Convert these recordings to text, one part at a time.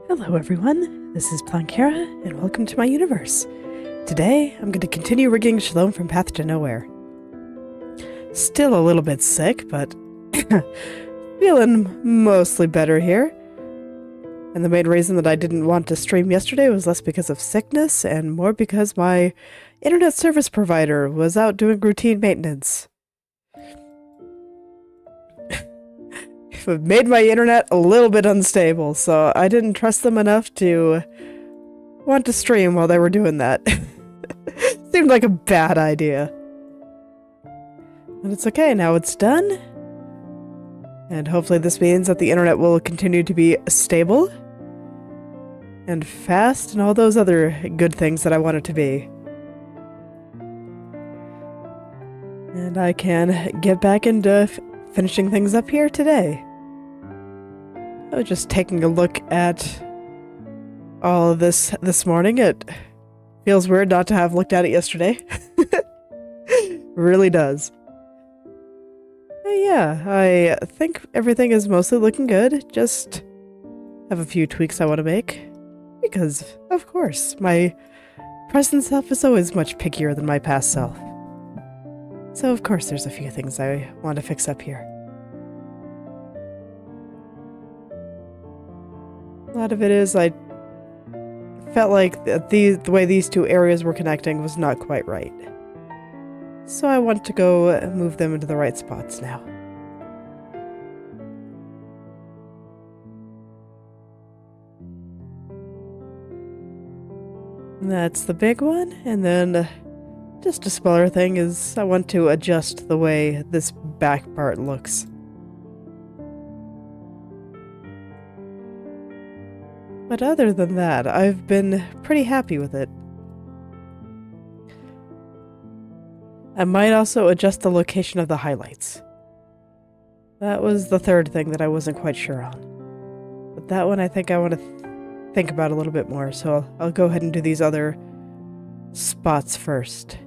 Hello everyone, this is Plankera, and welcome to my universe. Today, I'm going to continue rigging Shalom from Path to Nowhere. Still a little bit sick, but feeling mostly better here. And the main reason that I didn't want to stream yesterday was less because of sickness, and more because my internet service provider was out doing routine maintenance. It made my internet a little bit unstable, so I didn't trust them enough to want to stream while they were doing that. Seemed like a bad idea. But it's okay, now it's done. And hopefully this means that the internet will continue to be stable and fast and all those other good things that I want it to be. And I can get back into finishing things up here today. I was just taking a look at all of this morning. It feels weird not to have looked at it yesterday. Really does. But yeah, I think everything is mostly looking good. Just have a few tweaks I want to make. Because, of course, my present self is always much pickier than my past self. So of course there's a few things I want to fix up here. A lot of it is I felt like the way these two areas were connecting was not quite right. So I want to go move them into the right spots now. And that's the big one, and then just a smaller thing is I want to adjust the way this back part looks. But other than that, I've been pretty happy with it. I might also adjust the location of the highlights. That was the third thing that I wasn't quite sure on. But that one I think I want to think about a little bit more, so I'll go ahead and do these other spots first.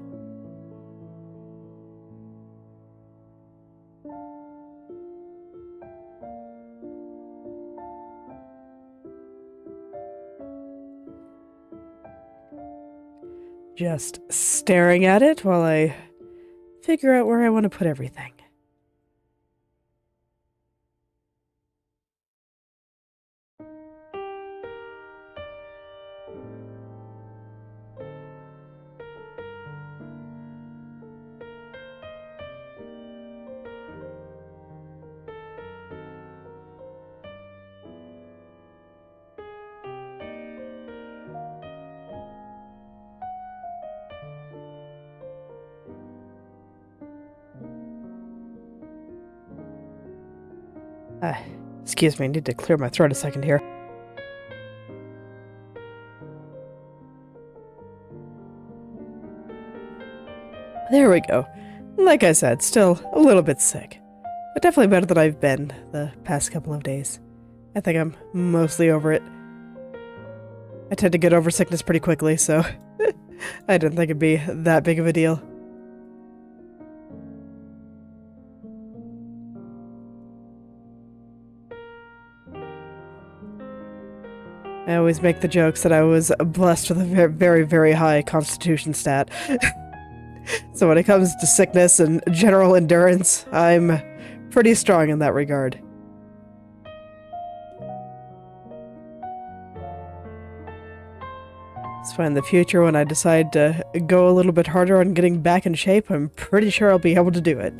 Just staring at it while I figure out where I want to put everything. Excuse me, I need to clear my throat a second here. There we go. Like I said, still a little bit sick. But definitely better than I've been the past couple of days. I think I'm mostly over it. I tend to get over sickness pretty quickly, so I didn't think it'd be that big of a deal. I always make the jokes that I was blessed with a very, very, very high constitution stat. So when it comes to sickness and general endurance, I'm pretty strong in that regard. So in the future, when I decide to go a little bit harder on getting back in shape, I'm pretty sure I'll be able to do it.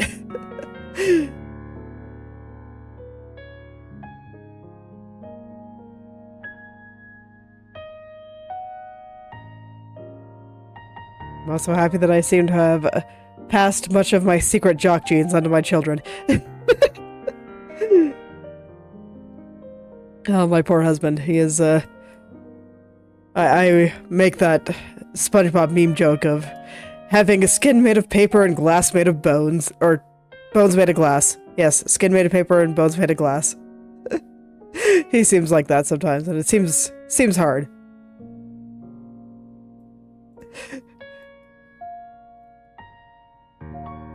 I'm also happy that I seem to have passed much of my secret jock genes onto my children. Oh, my poor husband. He is, I make that SpongeBob meme joke of having a skin made of paper and glass made of bones, or bones made of glass. Yes, skin made of paper and bones made of glass. He seems like that sometimes, and it seems hard.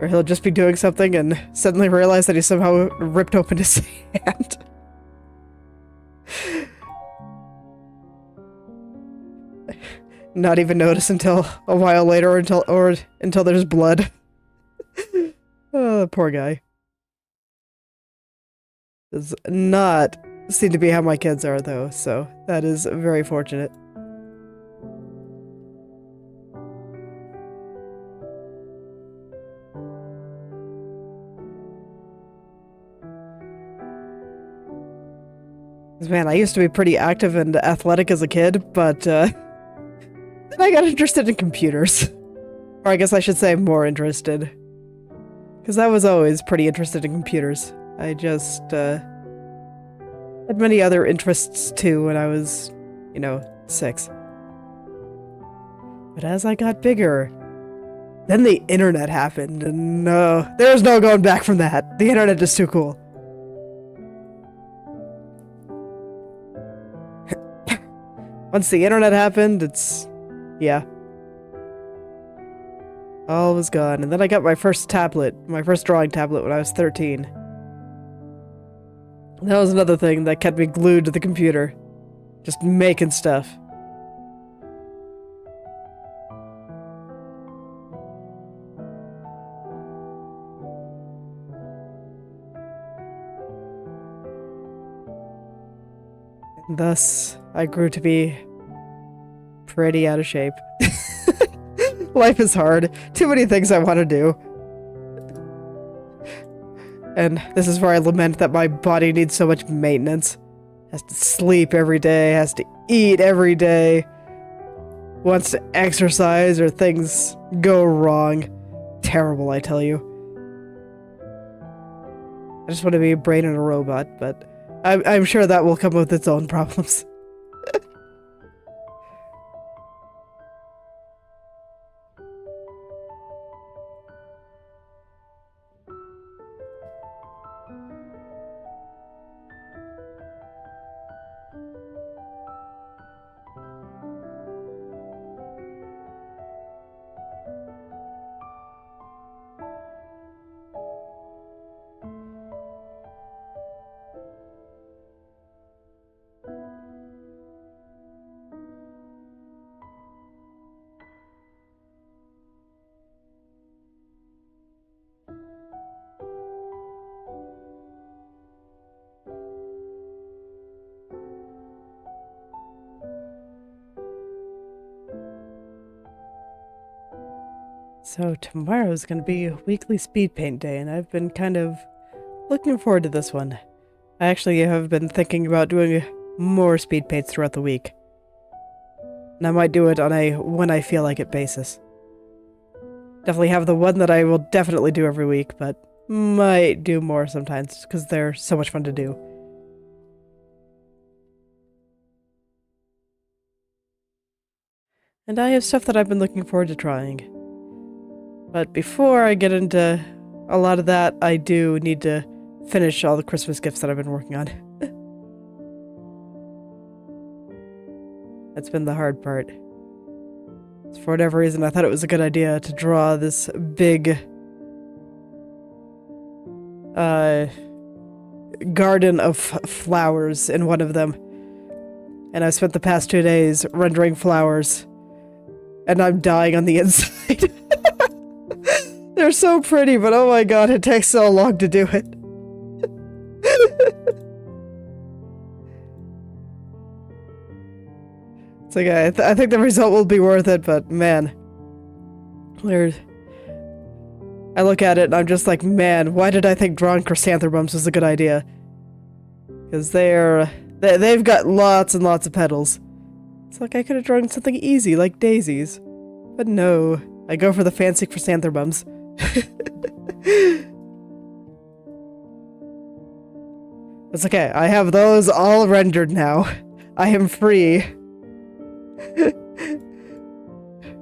Or he'll just be doing something and suddenly realize that he somehow ripped open his hand. Not even notice until a while later, or until there's blood. Oh, poor guy. Does not seem to be how my kids are, though, so that is very fortunate. Man, I used to be pretty active and athletic as a kid, but then I got interested in computers. Or I guess I should say more interested. Because I was always pretty interested in computers. I just had many other interests too when I was, 6. But as I got bigger, then the internet happened, and there's no going back from that. The internet is too cool. Once the internet happened, yeah. All was gone. And then I got my first drawing tablet when I was 13. That was another thing that kept me glued to the computer. Just making stuff. And thus, I grew to be pretty out of shape. Life is hard. Too many things I want to do. And this is where I lament that my body needs so much maintenance. Has to sleep every day, has to eat every day, wants to exercise or things go wrong. Terrible, I tell you. I just want to be a brain and a robot, but I'm sure that will come with its own problems. So tomorrow is going to be a weekly speed paint day, and I've been kind of looking forward to this one. I actually have been thinking about doing more speed paints throughout the week. And I might do it on a when I feel like it basis. Definitely have the one that I will definitely do every week, but might do more sometimes because they're so much fun to do. And I have stuff that I've been looking forward to trying. But before I get into a lot of that, I do need to finish all the Christmas gifts that I've been working on. That's been the hard part. For whatever reason, I thought it was a good idea to draw this big garden of flowers in one of them. And I spent the past 2 days rendering flowers, and I'm dying on the inside. They're so pretty, but oh my god, it takes so long to do it. It's like, I think the result will be worth it, but man. I look at it and I'm just like, man, why did I think drawing chrysanthemums was a good idea? Because they've got lots and lots of petals. It's like I could have drawn something easy, like daisies. But no, I go for the fancy chrysanthemums. It's okay, I have those all rendered now. I am free.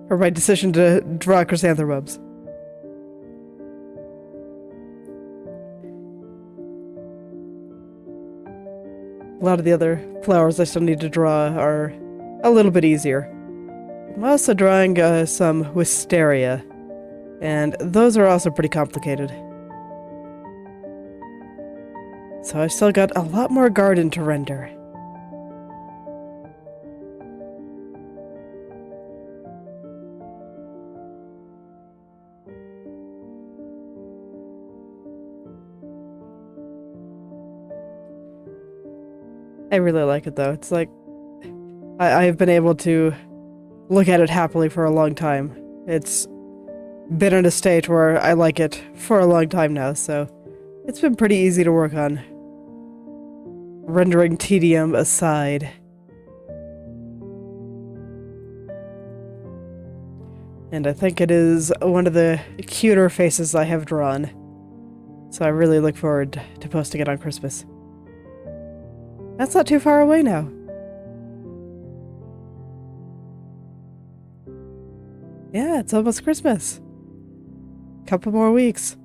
For my decision to draw chrysanthemums. A lot of the other flowers I still need to draw are a little bit easier. I'm also drawing some wisteria, and those are also pretty complicated. So I've still got a lot more garden to render. I really like it though. It's like I've been able to look at it happily for a long time. It's been in a state where I like it for a long time now, so it's been pretty easy to work on. Rendering tedium aside. And I think it is one of the cuter faces I have drawn. So I really look forward to posting it on Christmas. That's not too far away now. Yeah, it's almost Christmas. Couple more weeks.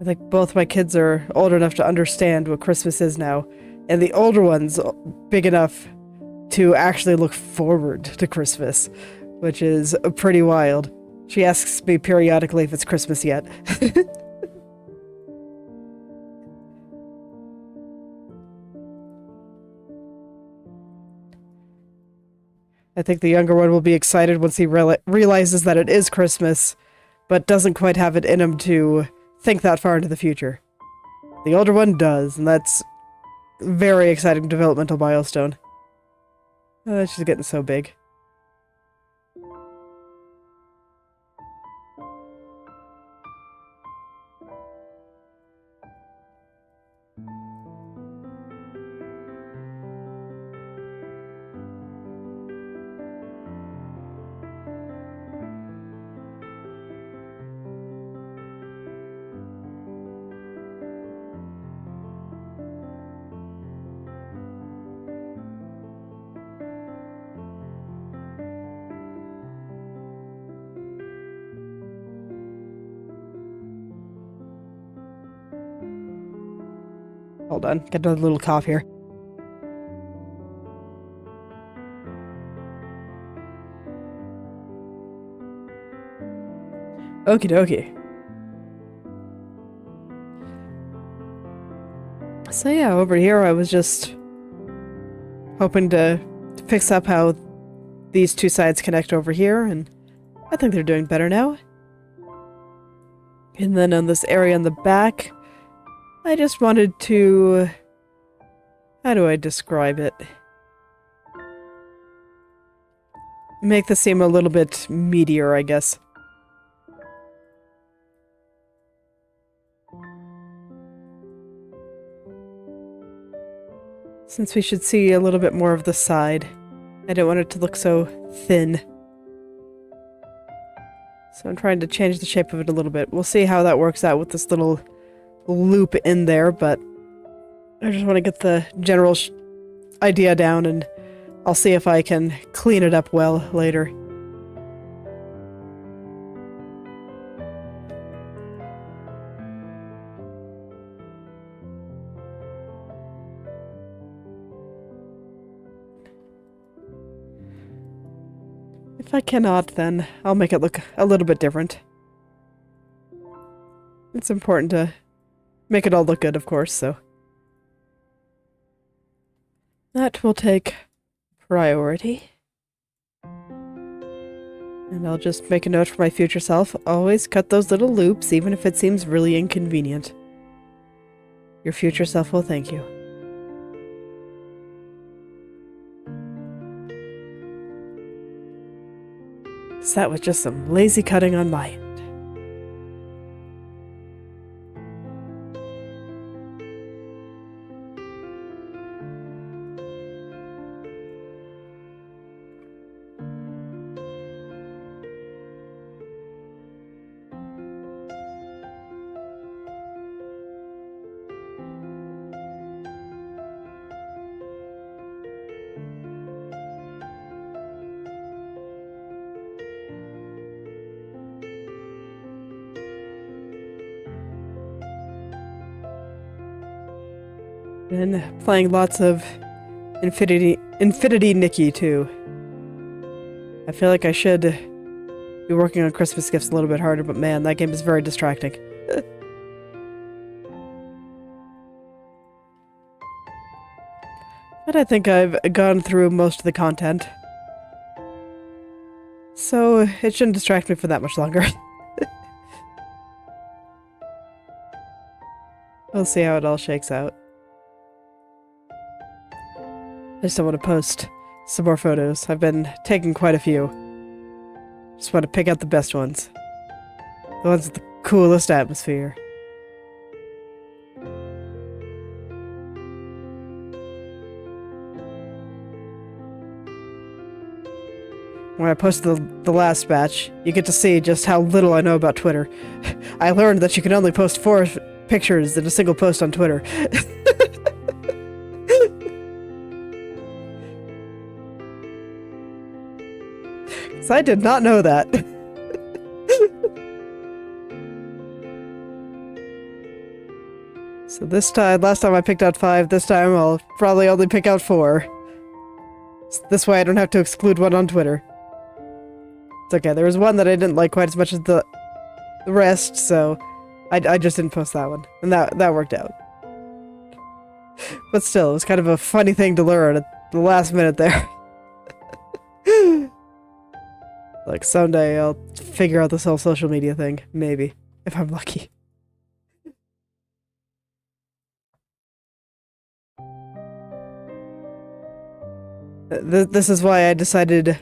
I think both my kids are old enough to understand what Christmas is now, and the older one's big enough to actually look forward to Christmas, which is pretty wild. She asks me periodically if it's Christmas yet. I think the younger one will be excited once he realizes that it is Christmas, but doesn't quite have it in him to think that far into the future. The older one does, and that's a very exciting developmental milestone. She's getting so big. Hold on, get another little cough here. Okie dokie. So yeah, over here I was just hoping to fix up how these two sides connect over here, and I think they're doing better now. And then on this area in the back, I just wanted to... how do I describe it? make this seem a little bit meatier, I guess. Since we should see a little bit more of the side, I don't want it to look so thin. So I'm trying to change the shape of it a little bit. We'll see how that works out with this little loop in there, but I just want to get the general idea down, and I'll see if I can clean it up well later. If I cannot, then I'll make it look a little bit different. It's important to make it all look good, of course, so that will take priority. And I'll just make a note for my future self. Always cut those little loops, even if it seems really inconvenient. Your future self will thank you. So that was just some lazy cutting on my end. Been playing lots of Infinity Nikki too. I feel like I should be working on Christmas gifts a little bit harder, but man, that game is very distracting. But I think I've gone through most of the content, so it shouldn't distract me for that much longer. We'll see how it all shakes out. I just don't want to post some more photos. I've been taking quite a few. Just want to pick out the best ones. The ones with the coolest atmosphere. When I posted the last batch, you get to see just how little I know about Twitter. I learned that you can only post 4 pictures in a single post on Twitter. I did not know that. So this time, last time I picked out 5, this time I'll probably only pick out 4. So this way I don't have to exclude one on Twitter. It's okay, there was one that I didn't like quite as much as the rest, so I just didn't post that one. And that worked out. But still, it was kind of a funny thing to learn at the last minute there. Like, someday I'll figure out this whole social media thing. Maybe. If I'm lucky. This is why I decided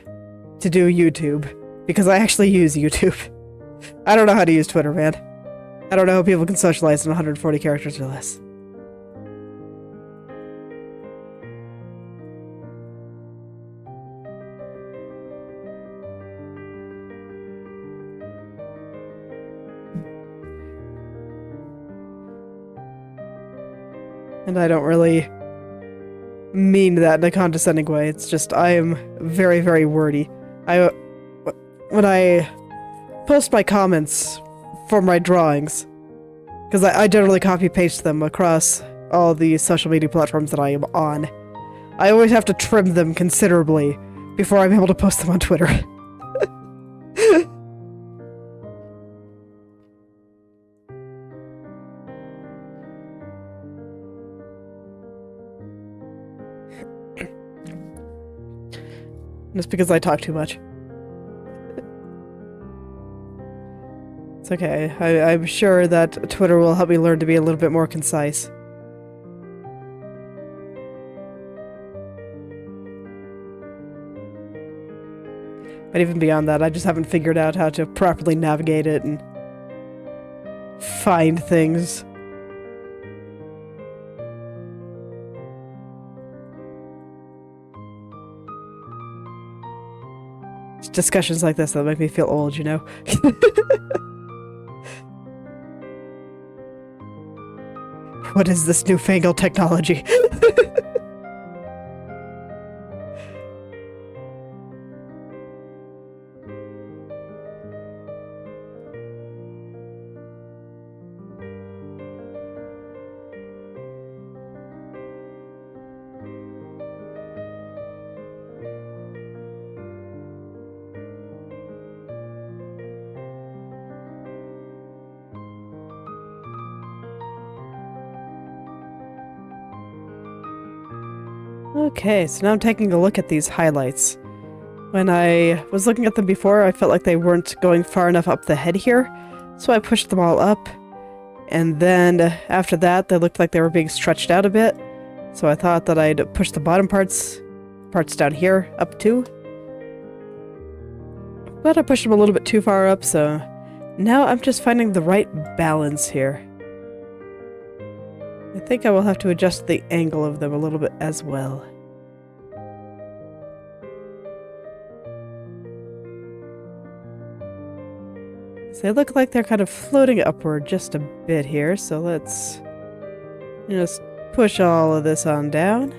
to do YouTube. Because I actually use YouTube. I don't know how to use Twitter, man. I don't know how people can socialize in 140 characters or less. And I don't really mean that in a condescending way. It's just I am very, very wordy. When I post my comments for my drawings, because I generally copy-paste them across all the social media platforms that I am on, I always have to trim them considerably before I'm able to post them on Twitter. Just because I talk too much. It's okay. I'm sure that Twitter will help me learn to be a little bit more concise. But even beyond that, I just haven't figured out how to properly navigate it and find things. It's discussions like this that make me feel old, you know? What is this newfangled technology? Okay, so now I'm taking a look at these highlights. When I was looking at them before, I felt like they weren't going far enough up the head here, so I pushed them all up, and then after that, they looked like they were being stretched out a bit, so I thought that I'd push the bottom parts down here, up too. But I pushed them a little bit too far up, so now I'm just finding the right balance here. I think I will have to adjust the angle of them a little bit as well. So they look like they're kind of floating upward just a bit here, so let's just push all of this on down.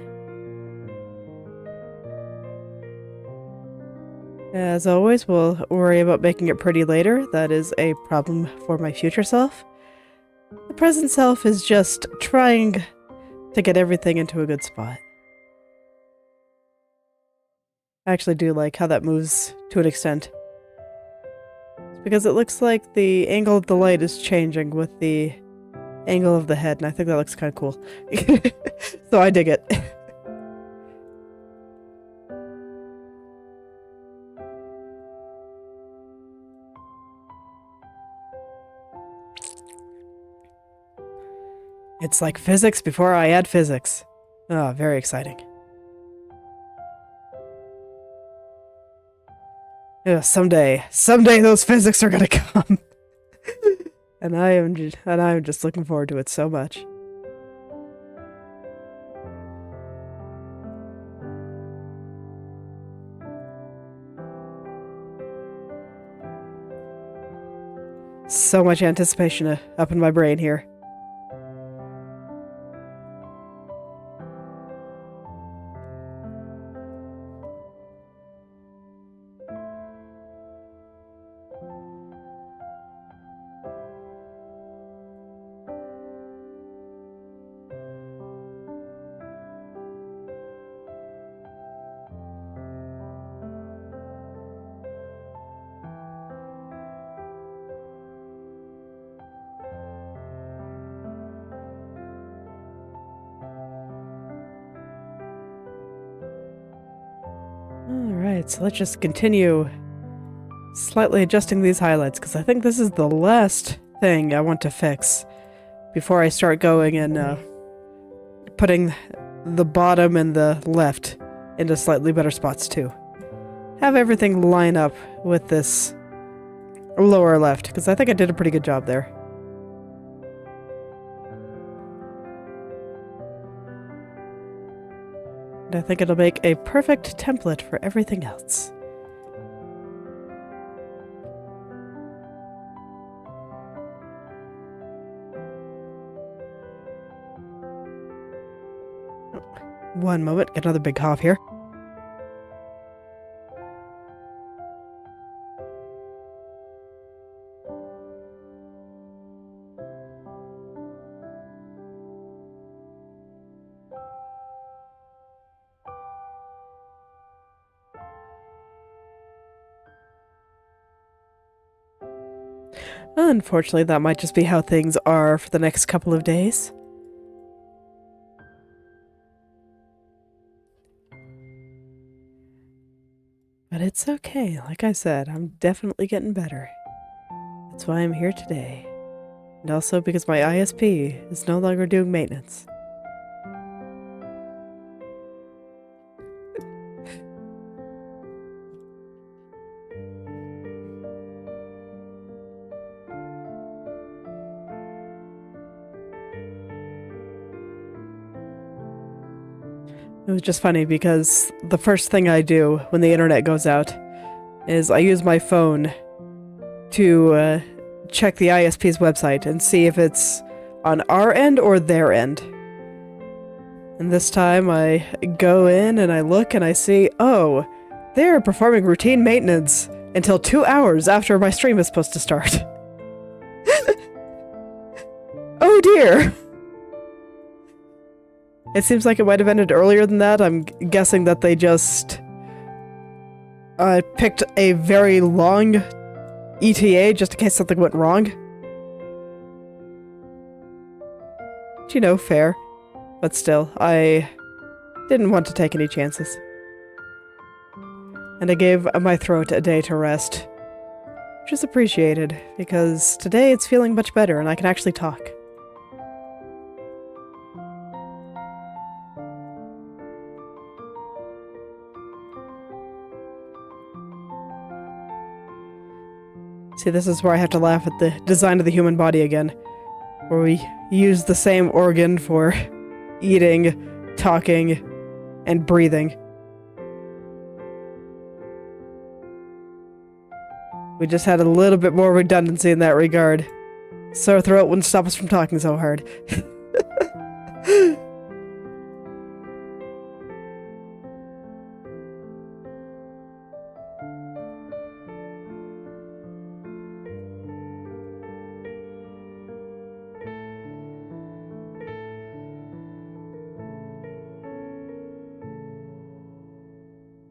As always, we'll worry about making it pretty later. That is a problem for my future self. The present self is just trying to get everything into a good spot. I actually do like how that moves to an extent. Because it looks like the angle of the light is changing with the angle of the head, and I think that looks kind of cool. So I dig it. It's like physics before I add physics. Oh, very exciting. Yeah, someday those physics are gonna come. and I am just looking forward to it so much. So much anticipation up in my brain here. Alright, so let's just continue slightly adjusting these highlights, because I think this is the last thing I want to fix before I start going and putting the bottom and the left into slightly better spots too. Have everything line up with this lower left, because I think I did a pretty good job there. And I think it'll make a perfect template for everything else. One moment, get another big cough here. Unfortunately, that might just be how things are for the next couple of days. But it's okay. Like I said, I'm definitely getting better. That's why I'm here today. And also because my ISP is no longer doing maintenance. It was just funny because the first thing I do when the internet goes out is I use my phone to check the ISP's website and see if it's on our end or their end. And this time I go in and I look and I see, oh, they're performing routine maintenance until 2 hours after my stream is supposed to start. Oh dear! It seems like it might have ended earlier than that. I'm guessing that they just picked a very long ETA just in case something went wrong. You know, fair. But still, I didn't want to take any chances. And I gave my throat a day to rest. Which is appreciated, because today it's feeling much better and I can actually talk. See, this is where I have to laugh at the design of the human body again. Where we use the same organ for eating, talking, and breathing. We just had a little bit more redundancy in that regard. Sore throat wouldn't stop us from talking so hard.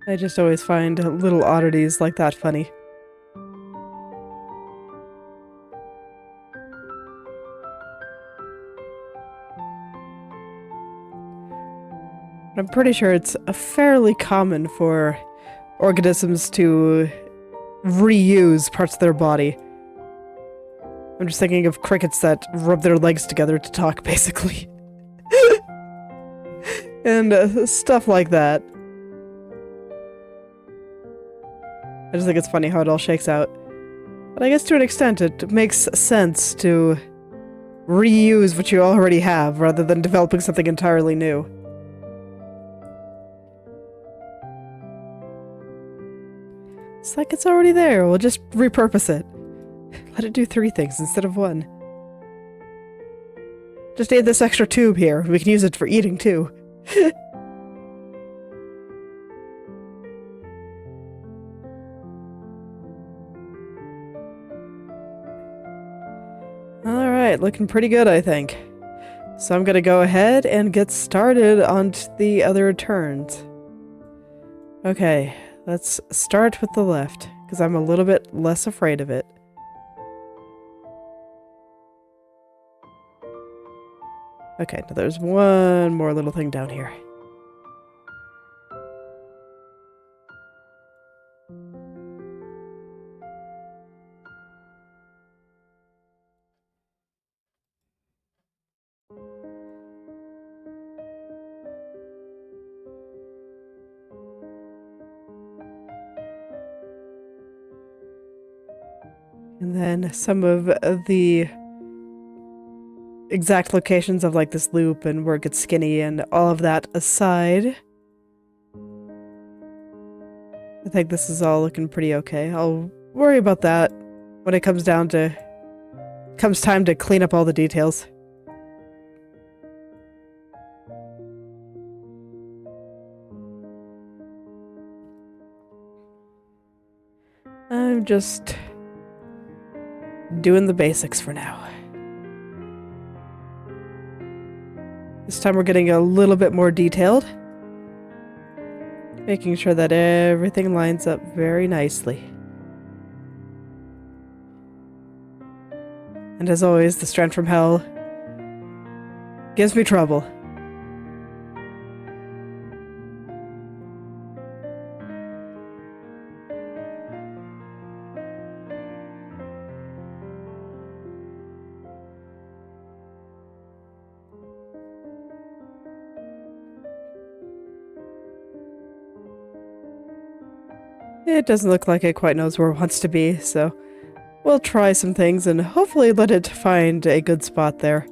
I just always find little oddities like that funny. I'm pretty sure it's fairly common for organisms to reuse parts of their body. I'm just thinking of crickets that rub their legs together to talk, basically. And stuff like that. I just think it's funny how it all shakes out. But I guess to an extent it makes sense to reuse what you already have rather than developing something entirely new. It's like it's already there, we'll just repurpose it. Let it do 3 things instead of 1. Just add this extra tube here, we can use it for eating too. Alright, looking pretty good, I think. So I'm gonna go ahead and get started on the other turns. Okay, let's start with the left, because I'm a little bit less afraid of it. Okay, now there's one more little thing down here. And then some of the exact locations of like this loop and where it gets skinny and all of that aside, I think this is all looking pretty okay. I'll worry about that when it comes time to clean up all the details. I'm just doing the basics for now. This time we're getting a little bit more detailed. Making sure that everything lines up very nicely. And as always, the strand from hell gives me trouble. It doesn't look like it quite knows where it wants to be, so we'll try some things and hopefully let it find a good spot there.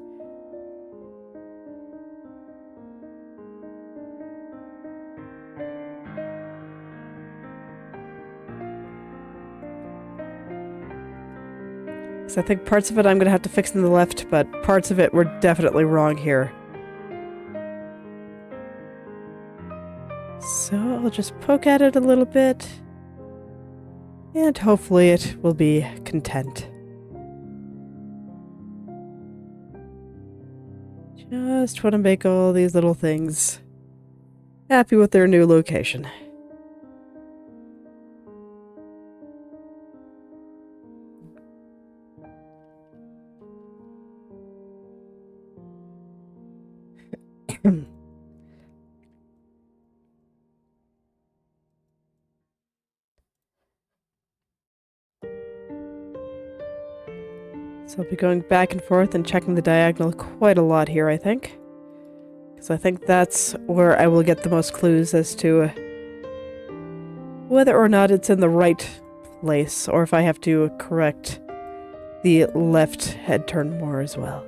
Because I think parts of it I'm going to have to fix in the left, but parts of it were definitely wrong here. So I'll just poke at it a little bit. And hopefully it will be content. Just want to make all these little things happy with their new location. So I'll be going back and forth and checking the diagonal quite a lot here, I think. Because I think that's where I will get the most clues as to whether or not it's in the right place, or if I have to correct the left head turn more as well.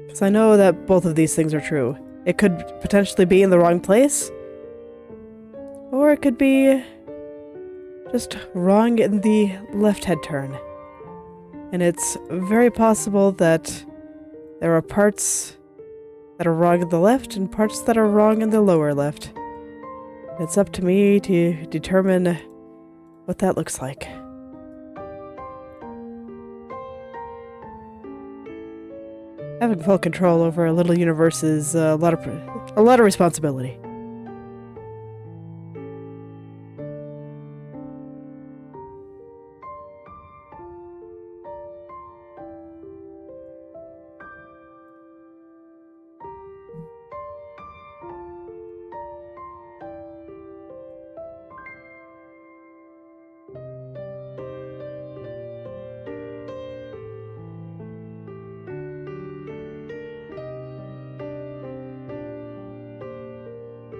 Because I know that both of these things are true. It could potentially be in the wrong place, or it could be just wrong in the left head turn. And it's very possible that there are parts that are wrong in the left and parts that are wrong in the lower left. It's up to me to determine what that looks like. Having full control over a little universe is a lot of responsibility.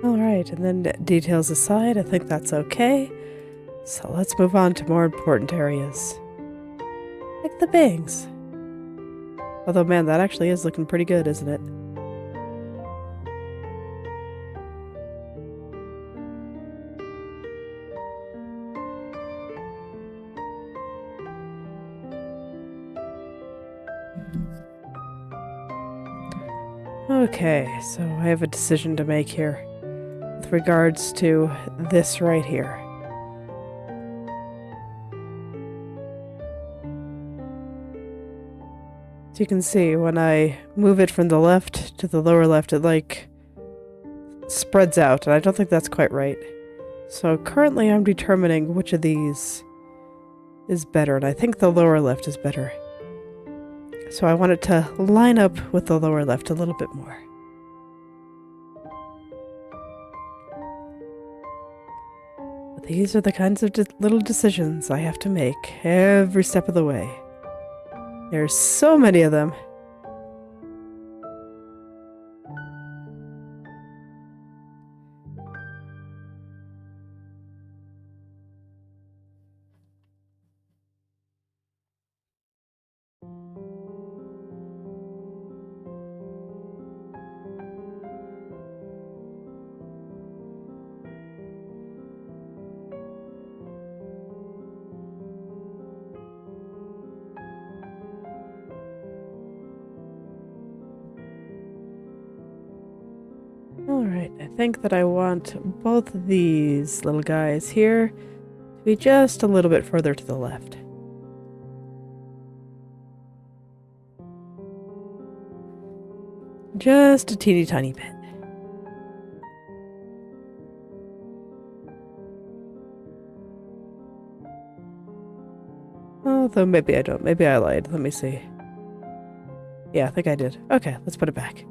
Alright, and then details aside, I think that's okay. So let's move on to more important areas. Like the bangs. Although, man, that actually is looking pretty good, isn't it? Okay, so I have a decision to make here with regards to this right here. As you can see, when I move it from the left to the lower left, it like spreads out, and I don't think that's quite right. So currently I'm determining which of these is better, and I think the lower left is better. So I want it to line up with the lower left a little bit more. But these are the kinds of little decisions I have to make every step of the way. There's so many of them. Alright, I think that I want both of these little guys here to be just a little bit further to the left. Just a teeny tiny bit. Although maybe I don't. Maybe I lied. Let me see. Yeah, I think I did. Okay, let's put it back.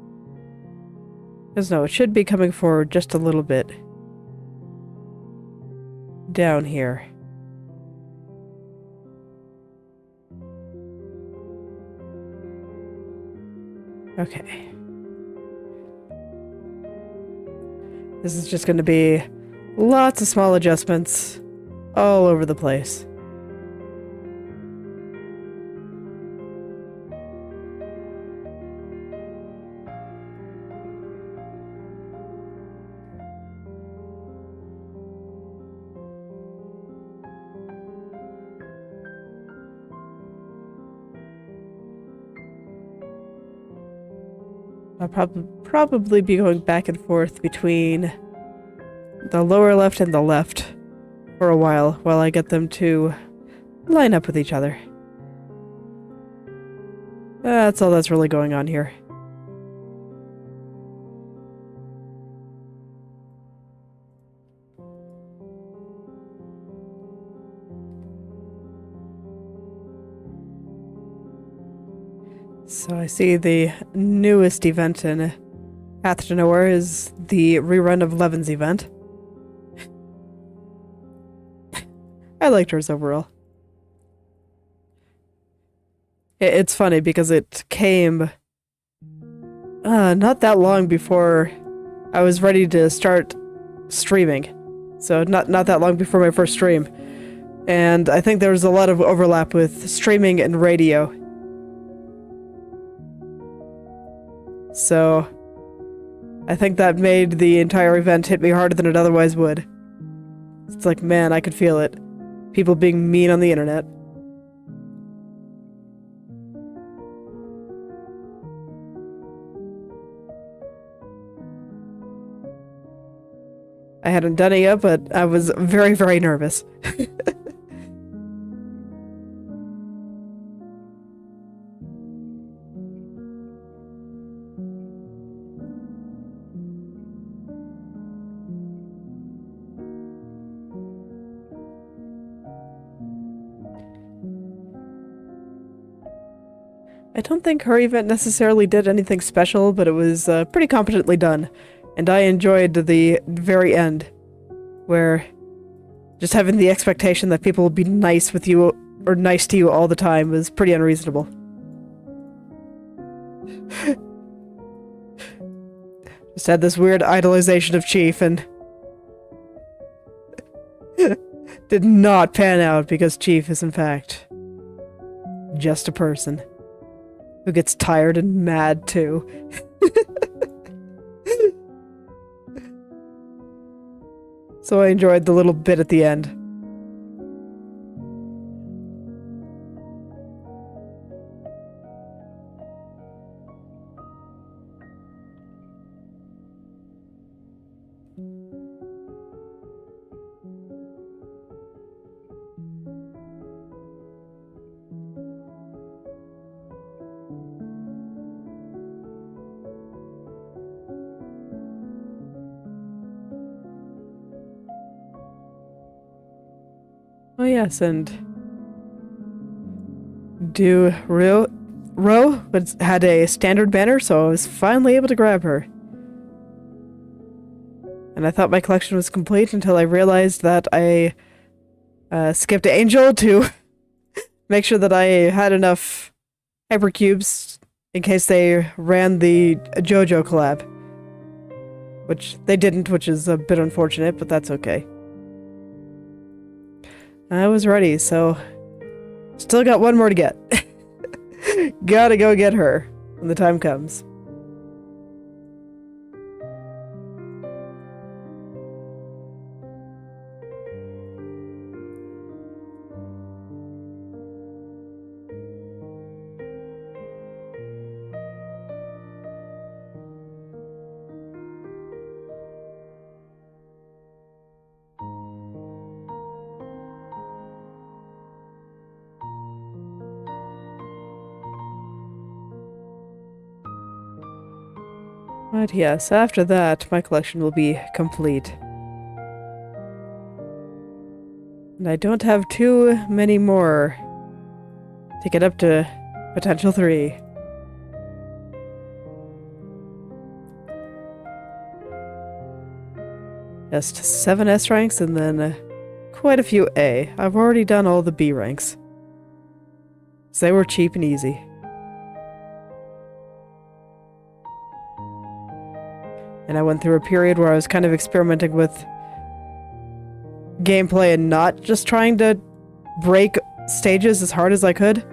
Because no, it should be coming forward just a little bit. Down here. Okay. This is just going to be lots of small adjustments all over the place. I'll probably be going back and forth between the lower left and the left for a while I get them to line up with each other. That's all that's really going on here. So I see the newest event in Path to Nowhere is the rerun of Levin's event. I liked hers overall. It's funny because it came not that long before I was ready to start streaming. So not that long before my first stream. And I think there was a lot of overlap with streaming and radio. So I think that made the entire event hit me harder than it otherwise would. It's like, man, I could feel it. People being mean on the internet. I hadn't done it yet, but I was very, very nervous. I don't think her event necessarily did anything special, but it was pretty competently done. And I enjoyed the very end, where just having the expectation that people will be nice with you, or nice to you all the time, was pretty unreasonable. Just had this weird idolization of Chief, and did not pan out because Chief is in fact just a person who gets tired and mad too. So I enjoyed the little bit at the end. Oh yes, and Row had a standard banner, so I was finally able to grab her. And I thought my collection was complete until I realized that I skipped Angel to make sure that I had enough hypercubes in case they ran the JoJo collab. Which they didn't, which is a bit unfortunate, but that's okay. I was ready, so still got one more to get. Gotta go get her when the time comes. But yes, after that, my collection will be complete. And I don't have too many more to get up to potential 3. Just 7 S ranks and then quite a few A. I've already done all the B ranks. So they were cheap and easy. And I went through a period where I was kind of experimenting with gameplay and not just trying to break stages as hard as I could.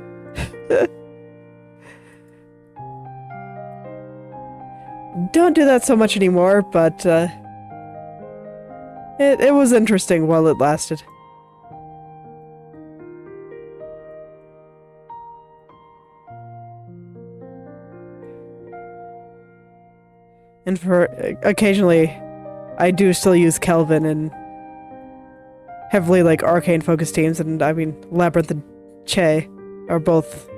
Don't do that so much anymore, but it was interesting while it lasted. And for occasionally, I do still use Kelvin in heavily like arcane focused teams, and I mean Labyrinth and Che are both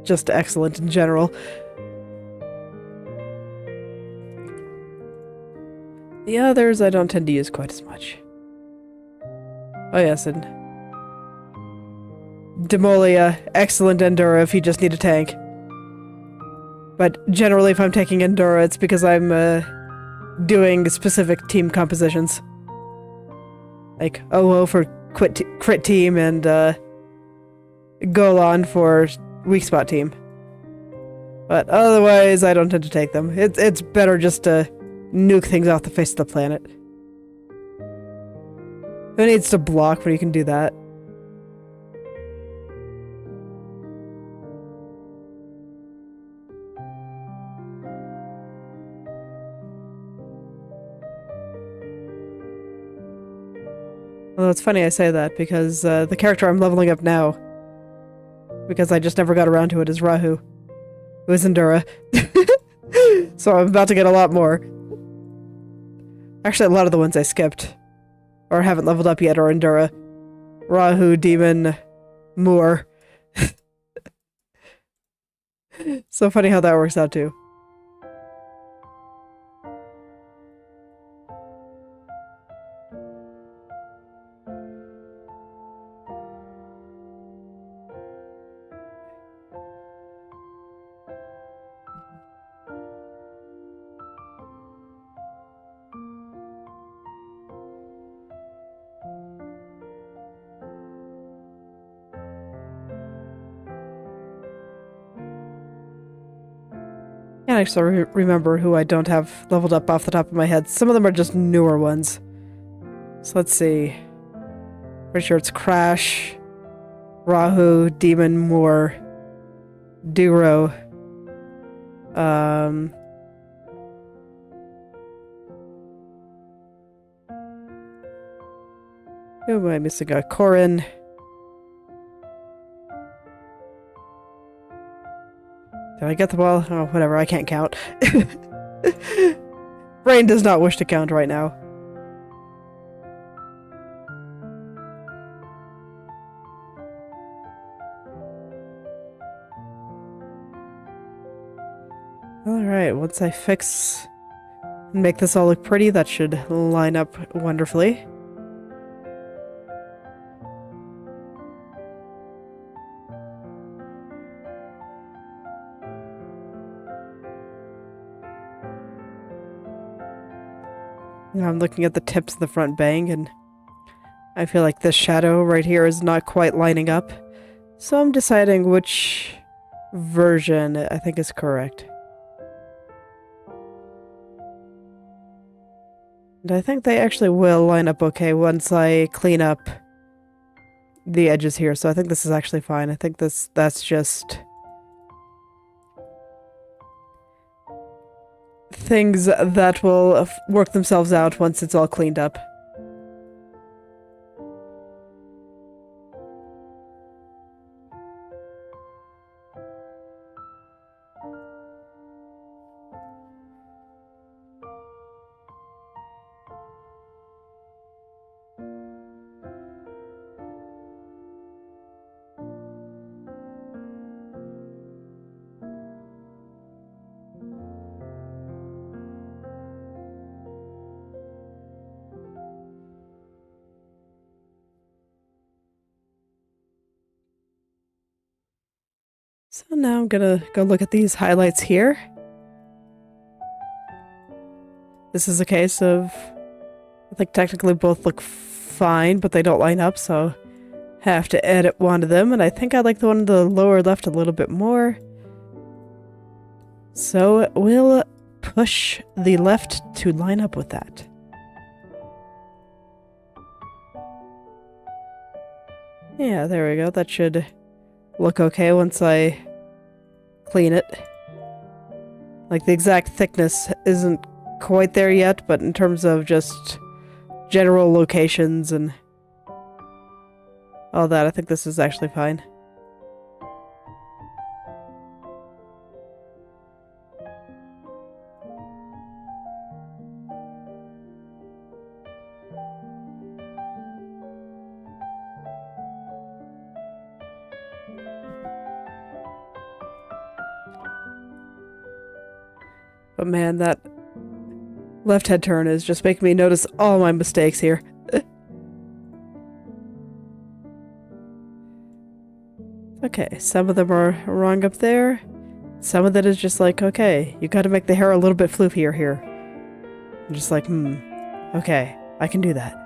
just excellent in general. The others I don't tend to use quite as much. Oh yes, and Demolia, excellent Endura if you just need a tank. But generally if I'm taking Endura, it's because I'm doing specific team compositions. Like OO for crit team and Golan for weak spot team. But otherwise I don't tend to take them. It's better just to nuke things off the face of the planet. Who needs to block when you can do that? Although it's funny I say that, because the character I'm leveling up now, because I just never got around to it, is Rahu, who is Endura. So I'm about to get a lot more. Actually, a lot of the ones I skipped, or haven't leveled up yet, are Endura. Rahu, Demon, Moor. So funny how that works out too. I can't actually remember who I don't have leveled up off the top of my head. Some of them are just newer ones. So let's see. Pretty sure it's Crash, Rahu, Demon, Moor, Duro. Who am I missing? Corin. Did I get the ball? Oh, whatever, I can't count. Brain does not wish to count right now. Alright, once I fix and make this all look pretty, that should line up wonderfully. Now I'm looking at the tips of the front bang, and I feel like this shadow right here is not quite lining up. So I'm deciding which version I think is correct. And I think they actually will line up okay once I clean up the edges here, so I think this is actually fine. I think that's just things that will work themselves out once it's all cleaned up. So now I'm gonna go look at these highlights here. This is a case of, I think technically both look fine, but they don't line up, so have to edit one of them, and I think I like the one in the lower left a little bit more. So we'll push the left to line up with that. Yeah, there we go. That should look okay once I clean it. Like, the exact thickness isn't quite there yet, but in terms of just general locations and all that, I think this is actually fine. But man, that left head turn is just making me notice all my mistakes here. Okay, some of them are wrong up there. Some of that is just like, okay, you gotta make the hair a little bit floofier here. I'm just like, okay, I can do that.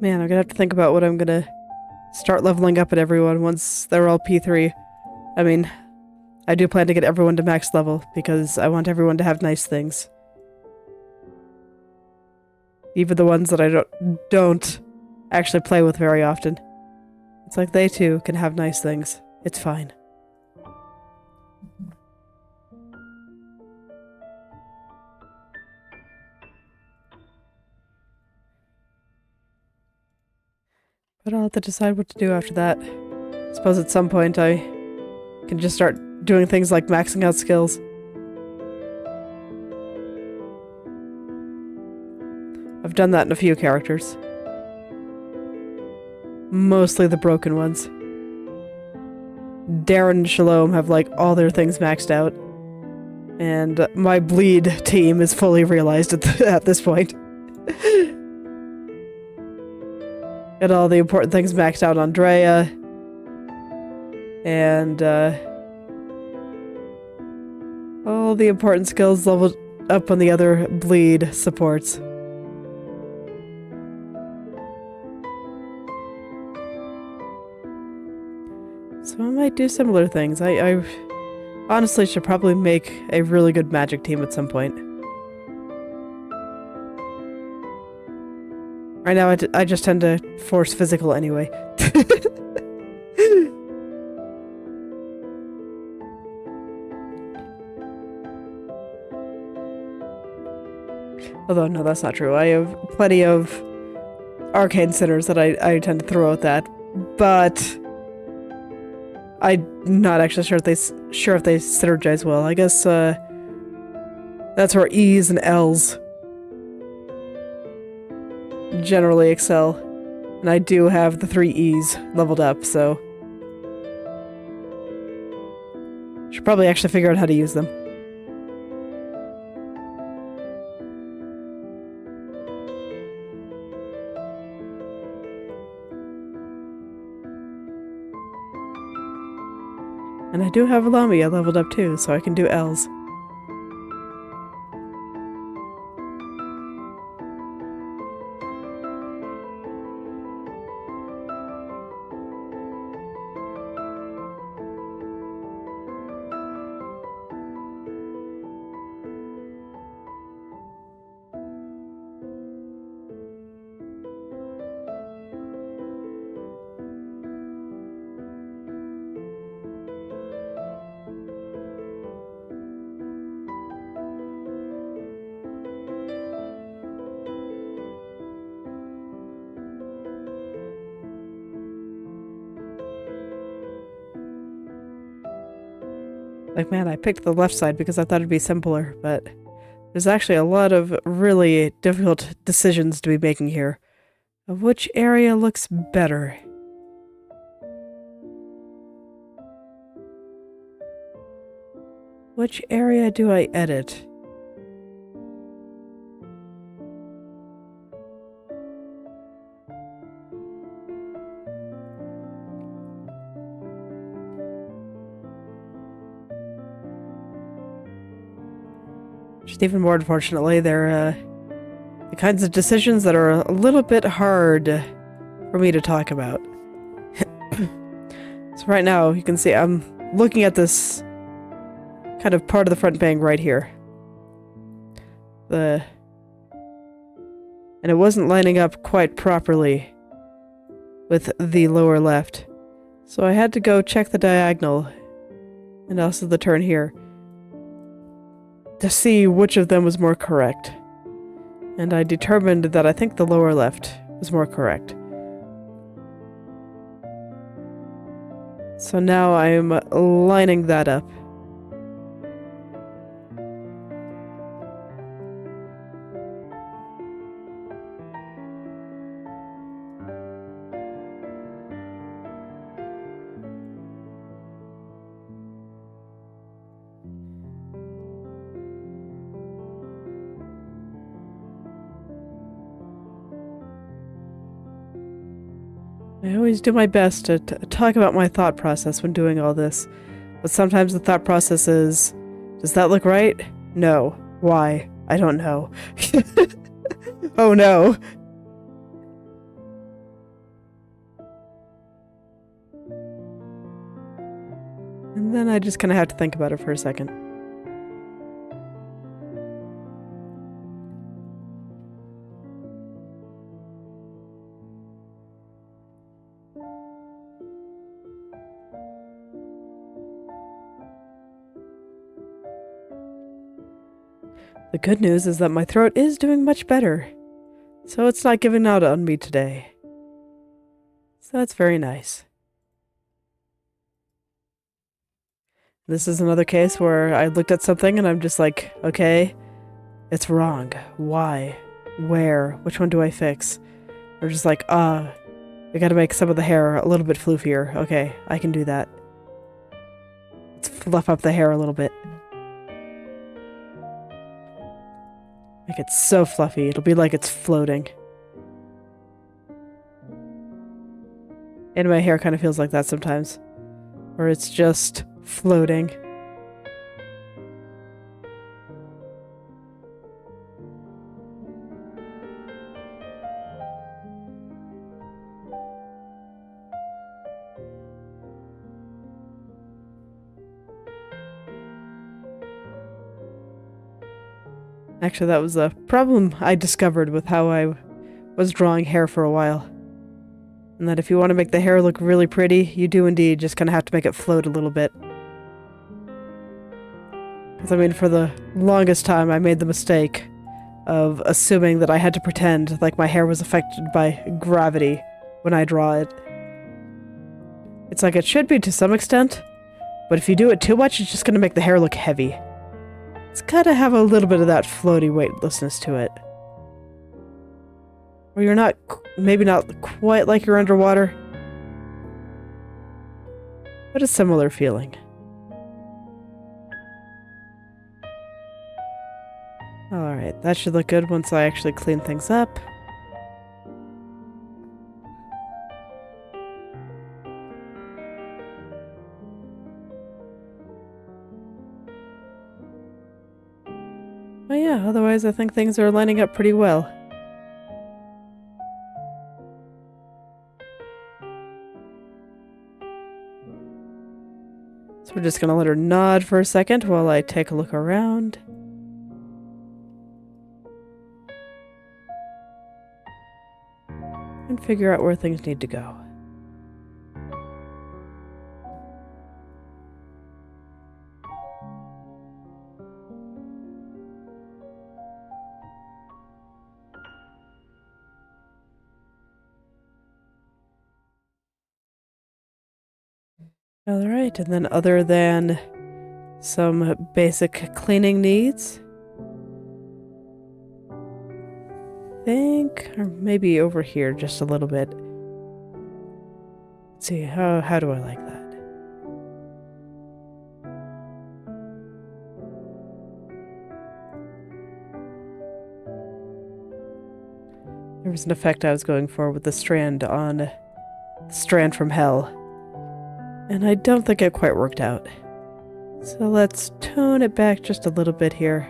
Man, I'm gonna have to think about what I'm gonna start leveling up at everyone once they're all P3. I mean, I do plan to get everyone to max level because I want everyone to have nice things. Even the ones that I don't actually play with very often. It's like they too can have nice things. It's fine. But I'll have to decide what to do after that. I suppose at some point I can just start doing things like maxing out skills. I've done that in a few characters. Mostly the broken ones. Darren and Shalom have like all their things maxed out. And my bleed team is fully realized at this point. Got all the important things maxed out on Drea. And all the important skills leveled up on the other bleed supports. So I might do similar things. I honestly should probably make a really good magic team at some point. Right now, I just tend to force physical anyway. Although, no, that's not true. I have plenty of arcane sinners that I tend to throw at that. But I'm not actually sure if they synergize well. I guess that's where E's and L's generally excel. And I do have the 3 E's leveled up, so should probably actually figure out how to use them. And I do have Lamia leveled up too, so I can do L's. Like, man, I picked the left side because I thought it'd be simpler, but there's actually a lot of really difficult decisions to be making here. Of which area looks better? Which area do I edit? Just even more unfortunately, they're the kinds of decisions that are a little bit hard for me to talk about. So right now, you can see I'm looking at this kind of part of the front bang right here. And it wasn't lining up quite properly with the lower left. So I had to go check the diagonal and also the turn here to see which of them was more correct. And I determined that I think the lower left was more correct. So now I'm lining that up. I always do my best to talk about my thought process when doing all this, but sometimes the thought process is, does that look right? No. Why? I don't know. Oh no. And then I just kind of have to think about it for a second. The good news is that my throat is doing much better, so it's not giving out on me today. So that's very nice. This is another case where I looked at something and I'm just like, okay, it's wrong. Why? Where? Which one do I fix? Or just like, I gotta make some of the hair a little bit floofier. Okay, I can do that. Let's fluff up the hair a little bit. Make it so fluffy, it'll be like it's floating. And my hair kind of feels like that sometimes. Where it's just floating. Actually, that was a problem I discovered with how I was drawing hair for a while. And that if you want to make the hair look really pretty, you do indeed just kind of have to make it float a little bit. Because I mean, for the longest time, I made the mistake of assuming that I had to pretend like my hair was affected by gravity when I draw it. It's like it should be to some extent, but if you do it too much, it's just going to make the hair look heavy. It's gotta have a little bit of that floaty weightlessness to it. Or you're not, maybe not quite like you're underwater, but a similar feeling. Alright, that should look good once I actually clean things up. But yeah, otherwise I think things are lining up pretty well. So we're just gonna let her nod for a second while I take a look around. And figure out where things need to go. Alright, and then other than some basic cleaning needs, I think, or maybe over here just a little bit. Let's see, how do I like that? There was an effect I was going for with the strand on Strand from Hell. And I don't think it quite worked out. So let's tone it back just a little bit here.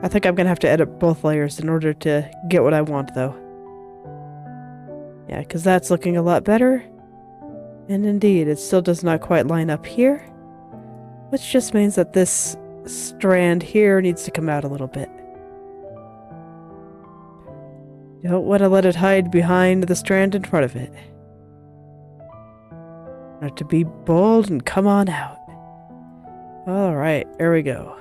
I think I'm going to have to edit both layers in order to get what I want, though. Yeah, because that's looking a lot better. And indeed, it still does not quite line up here. Which just means that this strand here needs to come out a little bit. Don't want to let it hide behind the strand in front of it. Not to be bold and come on out. Alright, there we go.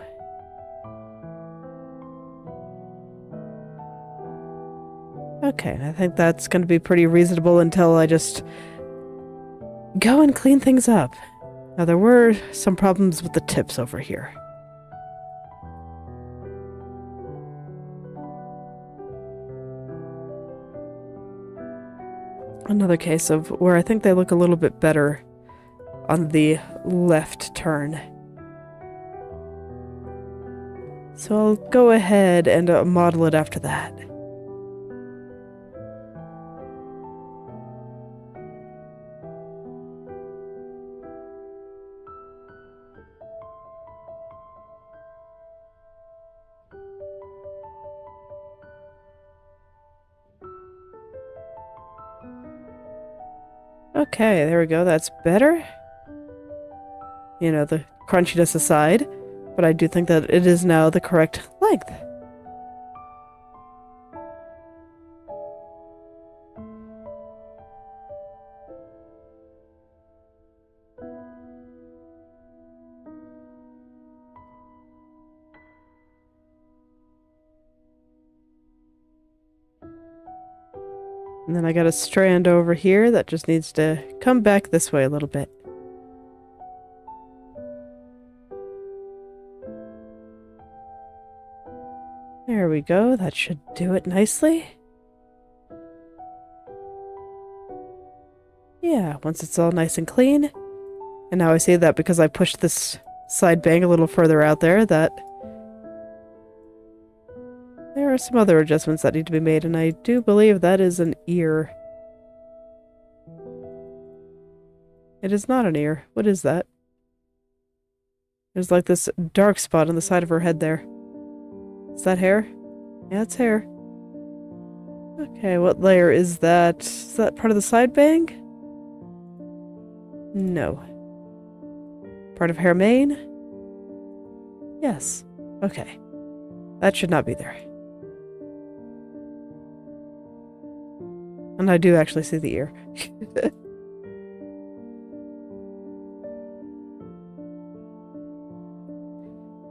Okay, I think that's going to be pretty reasonable until I just go and clean things up. Now, there were some problems with the tips over here. Another case of where I think they look a little bit better on the left turn. So I'll go ahead and model it after that. Okay, there we go, that's better. You know, the crunchiness aside, but I do think that it is now the correct length. And then I got a strand over here that just needs to come back this way a little bit. There we go, that should do it nicely. Yeah, once it's all nice and clean. And now I see that because I pushed this side bang a little further out there, that there are some other adjustments that need to be made, and I do believe that is an ear. It is not an ear. What is that? There's like this dark spot on the side of her head there. Is that hair? Yeah, it's hair. Okay, what layer is that? Is that part of the side bang? No. Part of hair mane? Yes. Okay. That should not be there. And I do actually see the ear.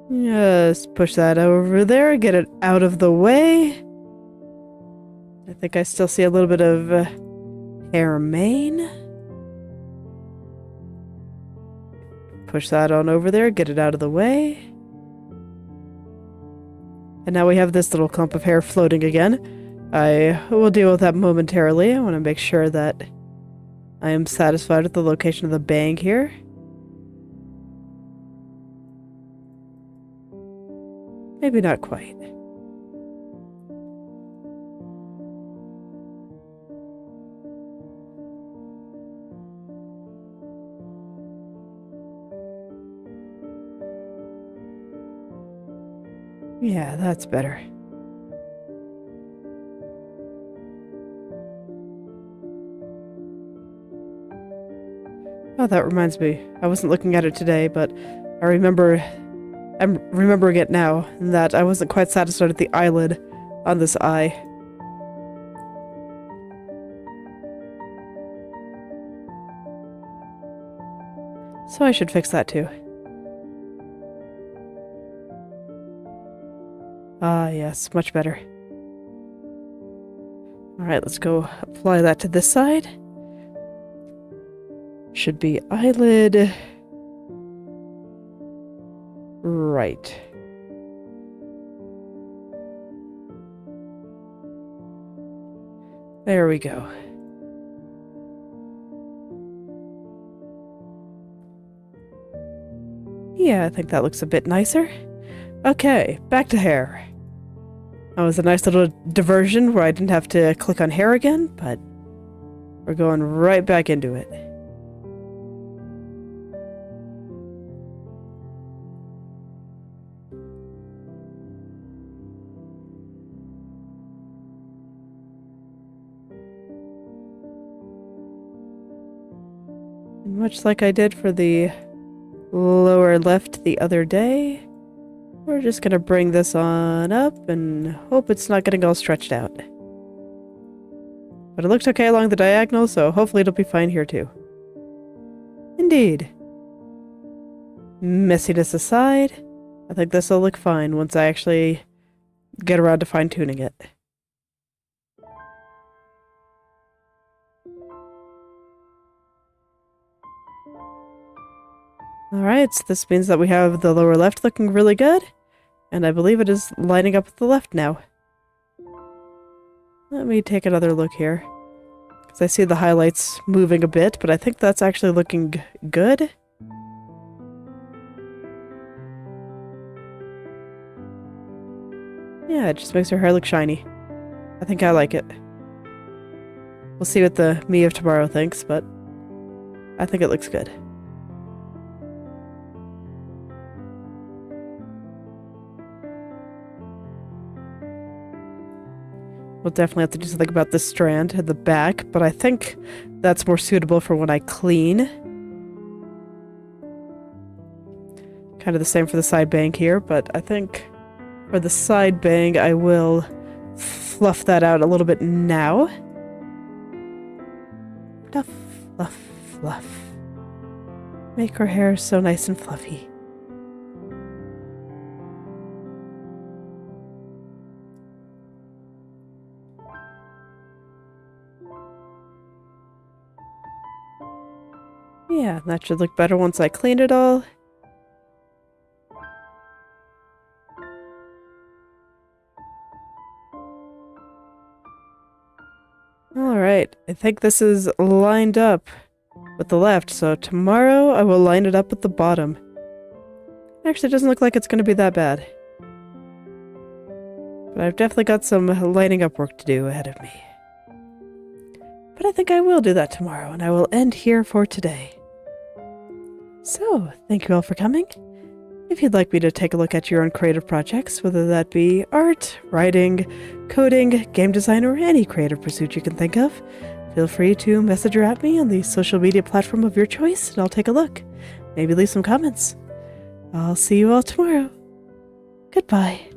Just push that over there, get it out of the way. I think I still see a little bit of hair mane. Push that on over there, get it out of the way. And now we have this little clump of hair floating again. I will deal with that momentarily. I want to make sure that I am satisfied with the location of the bang here. Maybe not quite. Yeah, that's better. Oh, that reminds me. I wasn't looking at it today, but I'm remembering it now, that I wasn't quite satisfied with the eyelid on this eye. So I should fix that too. Ah, yes, much better. Alright, let's go apply that to this side. Should be eyelid. Right. There we go. Yeah, I think that looks a bit nicer. Okay, back to hair. That was a nice little diversion where I didn't have to click on hair again, but we're going right back into it. Much like I did for the lower left the other day, we're just gonna bring this on up and hope it's not getting all stretched out. But it looked okay along the diagonal, so hopefully it'll be fine here too. Indeed. Messiness aside, I think this will look fine once I actually get around to fine-tuning it. Alright, so this means that we have the lower left looking really good, and I believe it is lining up with the left now. Let me take another look here. Because I see the highlights moving a bit, but I think that's actually looking good. Yeah, it just makes her hair look shiny. I think I like it. We'll see what the me of tomorrow thinks, but I think it looks good. We'll definitely have to do something about this strand at the back, but I think that's more suitable for when I clean. Kind of the same for the side bang here, but I think for the side bang I will fluff that out a little bit now. Fluff, fluff, fluff. Make her hair so nice and fluffy. Yeah, that should look better once I clean it all. Alright, I think this is lined up with the left, so tomorrow I will line it up with the bottom. Actually, it doesn't look like it's going to be that bad. But I've definitely got some lining up work to do ahead of me. But I think I will do that tomorrow, and I will end here for today. So, thank you all for coming. If you'd like me to take a look at your own creative projects, whether that be art, writing, coding, game design, or any creative pursuit you can think of, feel free to message or at me on the social media platform of your choice, and I'll take a look. Maybe leave some comments. I'll see you all tomorrow. Goodbye.